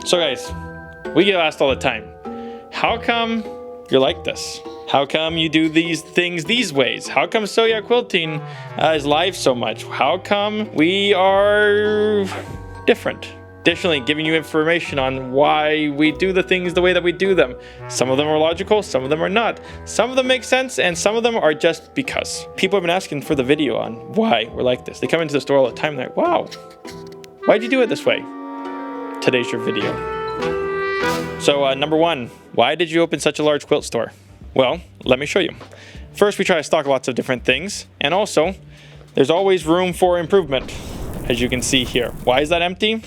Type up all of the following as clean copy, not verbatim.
So guys, we get asked all the time, how come you're like this? How come you do these things these ways? How come Soya Quilting is live so much? How come we are different? Additionally, giving you information on why we do the things the way that we do them. Some of them are logical, some of them are not. Some of them make sense, and some of them are just because. People have been asking for the video on why we're like this. They come into the store all the time and they're like, wow, why'd you do it this way? Today's your video. So number one, why did you open such a large quilt store? Well, let me show you. First, we try to stock lots of different things, and also, there's always room for improvement, as you can see here. Why is that empty?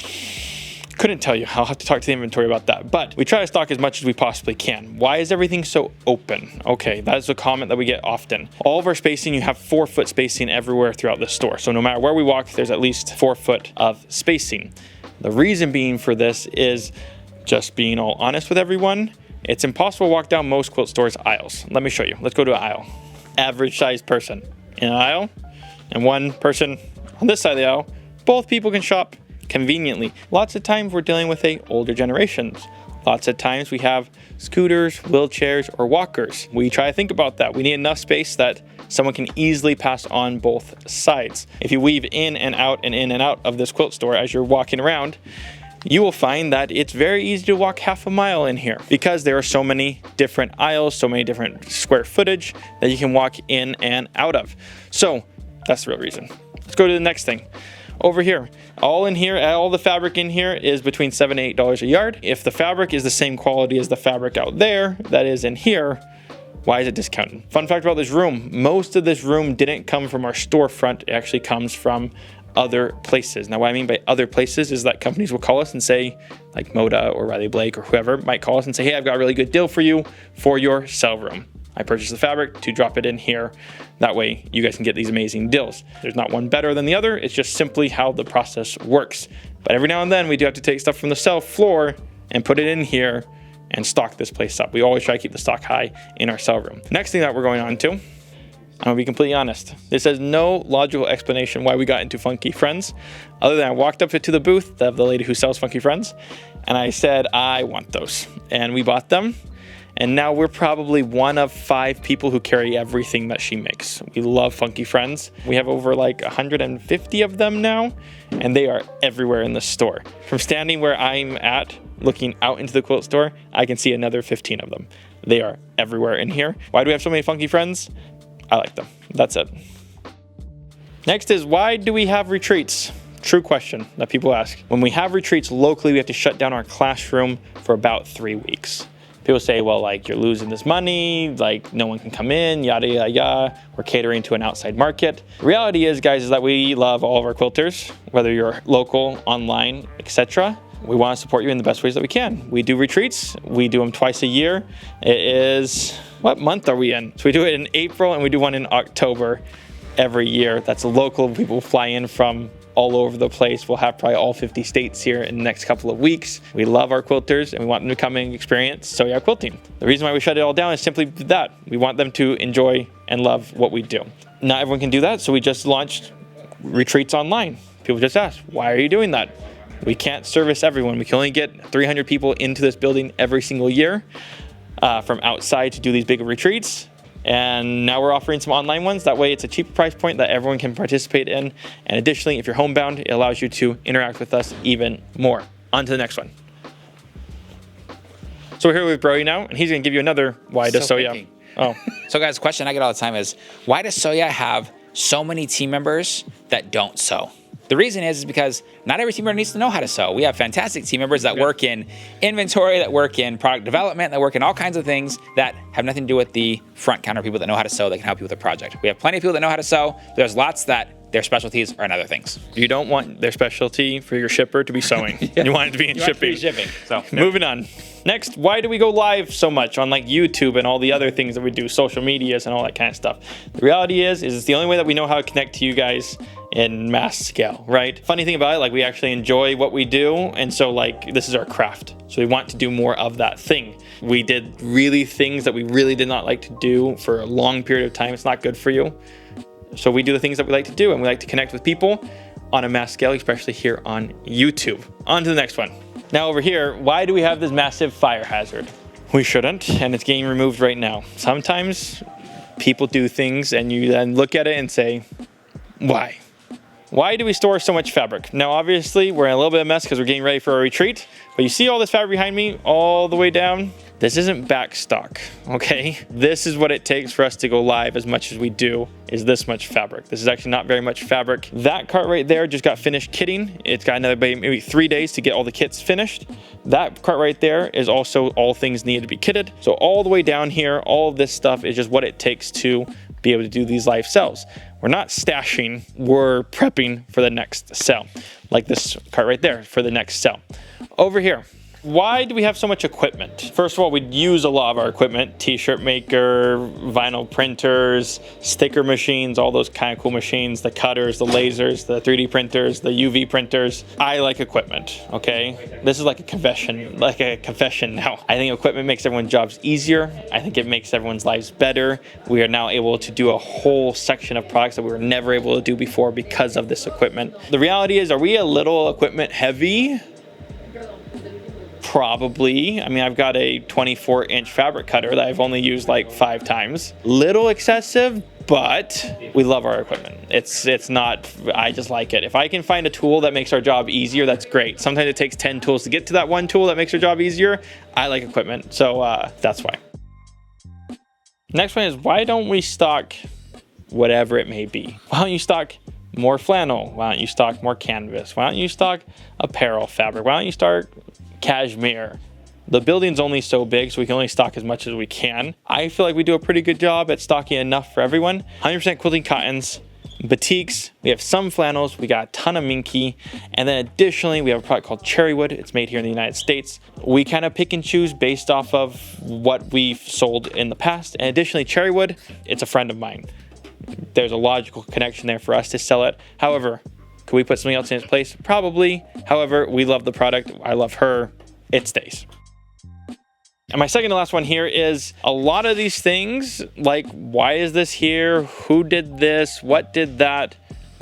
Couldn't tell you. I'll have to talk to the inventory about that. But we try to stock as much as we possibly can. Why is everything so open? Okay, that is a comment that we get often. All of our spacing, you have 4-foot spacing everywhere throughout the store. So no matter where we walk, there's at least 4 foot of spacing. The reason being for this is, just being all honest with everyone, it's impossible to walk down most quilt stores' aisles. Let me show you. Let's go to an aisle. Average sized person in an aisle, and one person on this side of the aisle. Both people can shop conveniently. Lots of times we're dealing with older generations. Lots of times we have scooters, wheelchairs, or walkers. We try to think about that. We need enough space that someone can easily pass on both sides. If you weave in and out of this quilt store as you're walking around, you will find that it's very easy to walk half a mile in here because there are so many different aisles, so many different square footage that you can walk in and out of. So that's the real reason. Let's go to the next thing. Over here, all the fabric in here is between $7 and $8 a yard. If the fabric is the same quality as the fabric out there that is in here, why is it discounted? Fun fact about this room, most of this room didn't come from our storefront. It actually comes from other places. Now, what I mean by other places is that companies will call us and say, like Moda or Riley Blake or whoever might call us and say, hey, I've got a really good deal for you for your sell room. I purchased the fabric to drop it in here. That way you guys can get these amazing deals. There's not one better than the other. It's just simply how the process works. But every now and then we do have to take stuff from the sell floor and put it in here and stock this place up. We always try to keep the stock high in our sell room. Next thing that we're going on to, I'm gonna be completely honest. This has no logical explanation why we got into Funky Friends, other than I walked up to the booth of the lady who sells Funky Friends, and I said, I want those. And we bought them. And now we're probably one of 5 people who carry everything that she makes. We love Funky Friends. We have over like 150 of them now, and they are everywhere in the store. From standing where I'm at, looking out into the quilt store, I can see another 15 of them. They are everywhere in here. Why do we have so many Funky Friends? I like them. That's it. Next is, why do we have retreats? True question that people ask. When we have retreats locally, we have to shut down our classroom for about 3 weeks. People say, well, like, you're losing this money, like, no one can come in, yada, yada, yada. We're catering to an outside market. The reality is, guys, is that we love all of our quilters, whether you're local, online, etc. We want to support you in the best ways that we can. We do retreats. We do them twice a year. It is, what month are we in? So we do it in April and we do one in October every year. That's local. People fly in from all over the place. We'll have probably all 50 states here in the next couple of weeks. We love our quilters and we want them to come and experience Soya Quilting. The reason why we shut it all down is simply that. We want them to enjoy and love what we do. Not everyone can do that, so we just launched retreats online. People just ask, why are you doing that? We can't service everyone. We can only get 300 people into this building every single year from outside to do these big retreats. And now we're offering some online ones. That way it's a cheaper price point that everyone can participate in. And additionally, if you're homebound, it allows you to interact with us even more. On to the next one. So we're here with Brody now, and he's gonna give you another why does Soya. Oh. So guys, the question I get all the time is, why does Soya have so many team members that don't sew? The reason is because not every team member needs to know how to sew. We have fantastic team members that work in inventory, that work in product development, that work in all kinds of things that have nothing to do with the front counter people that know how to sew, that can help you with a project. We have plenty of people that know how to sew, but there's lots that their specialties are in other things. You don't want their specialty for your shipper to be sewing. Yeah. You want it to be in shipping. So moving on. Next, why do we go live so much on like YouTube and all the other things that we do, social medias and all that kind of stuff? The reality is it's the only way that we know how to connect to you guys in mass scale, right? Funny thing about it, like we actually enjoy what we do, and so like this is our craft. So we want to do more of that thing. We did things that we really did not like to do for a long period of time. It's not good for you. So we do the things that we like to do, and we like to connect with people on a mass scale, especially here on YouTube. On to the next one. Now over here, why do we have this massive fire hazard? We shouldn't, and it's getting removed right now. Sometimes people do things and you then look at it and say, why? Why do we store so much fabric? Now, obviously, we're in a little bit of a mess because we're getting ready for a retreat, but you see all this fabric behind me all the way down? This isn't back stock, okay? This is what it takes for us to go live as much as we do, is this much fabric. This is actually not very much fabric. That cart right there just got finished kitting. It's got another maybe 3 days to get all the kits finished. That cart right there is also all things needed to be kitted. So all the way down here, all of this stuff is just what it takes to be able to do these live sales. We're not stashing, we're prepping for the next sale. Like this cart right there for the next sale. Over here, why do we have so much equipment? First of all, we use a lot of our equipment. T-shirt maker, vinyl printers, sticker machines, all those kind of cool machines, the cutters, the lasers, the 3D printers, the UV printers. I like equipment, okay? This is like a confession now. I think equipment makes everyone's jobs easier. I think it makes everyone's lives better. We are now able to do a whole section of products that we were never able to do before because of this equipment. The reality is, are we a little equipment heavy? Probably. I mean, I've got a 24-inch fabric cutter that I've only used like 5 times. Little excessive, but we love our equipment. It's not, I just like it. If I can find a tool that makes our job easier, that's great. Sometimes it takes 10 tools to get to that one tool that makes our job easier. I like equipment, so that's why. Next one is, why don't we stock whatever it may be? Why don't you stock more flannel? Why don't you stock more canvas? Why don't you stock apparel fabric? Why don't you start cashmere? The building's only so big, so we can only stock as much as we can. I feel like we do a pretty good job at stocking enough for everyone. 100% quilting cottons, batiks, we have some flannels, we got a ton of minky, and then additionally we have a product called Cherrywood. It's made here in the United States. We kind of pick and choose based off of what we've sold in the past. And additionally, Cherrywood, it's a friend of mine. There's a logical connection there for us to sell it. However, could we put something else in its place? Probably. However, we love the product. I love her. It stays. And my second to last one here is a lot of these things, like why is this here? Who did this? What did that?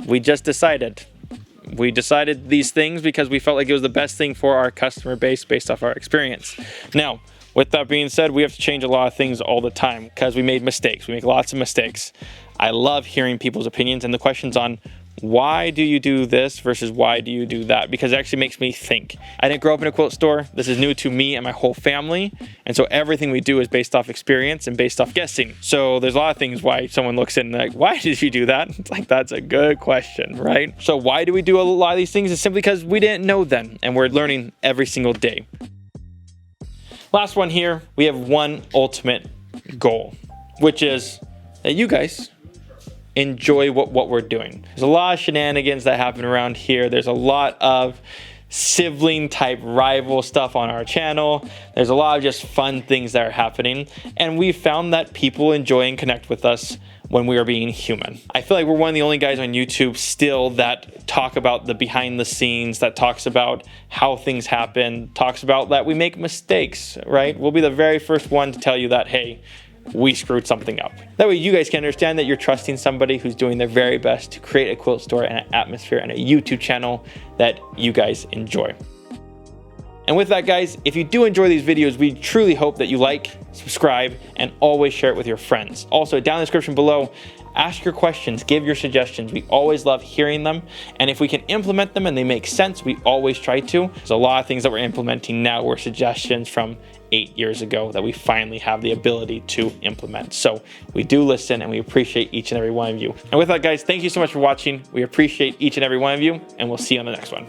We just decided. We decided these things because we felt like it was the best thing for our customer base based off our experience. Now, with that being said, we have to change a lot of things all the time because we made mistakes. We make lots of mistakes. I love hearing people's opinions and the questions on why do you do this versus why do you do that? Because it actually makes me think. I didn't grow up in a quilt store. This is new to me and my whole family. And so everything we do is based off experience and based off guessing. So there's a lot of things why someone looks in and like, why did you do that? It's like, that's a good question, right? So why do we do a lot of these things? It's simply because we didn't know then and we're learning every single day. Last one here, we have one ultimate goal, which is that you guys enjoy what we're doing. There's a lot of shenanigans that happen around here. There's a lot of sibling type rival stuff on our channel. There's a lot of just fun things that are happening. And we've found that people enjoy and connect with us when we are being human. I feel like we're one of the only guys on YouTube still that talk about the behind the scenes, that talks about how things happen, talks about that we make mistakes, right? We'll be the very first one to tell you that, hey, we screwed something up. That way you guys can understand that you're trusting somebody who's doing their very best to create a quilt store and an atmosphere and a YouTube channel that you guys enjoy. And with that, guys, if you do enjoy these videos, we truly hope that you like, subscribe, and always share it with your friends. Also, down in the description below, ask your questions, give your suggestions. We always love hearing them. And if we can implement them and they make sense, we always try to. There's a lot of things that we're implementing now were suggestions from 8 years ago that we finally have the ability to implement. So we do listen and we appreciate each and every one of you. And with that, guys, thank you so much for watching. We appreciate each and every one of you, and we'll see you on the next one.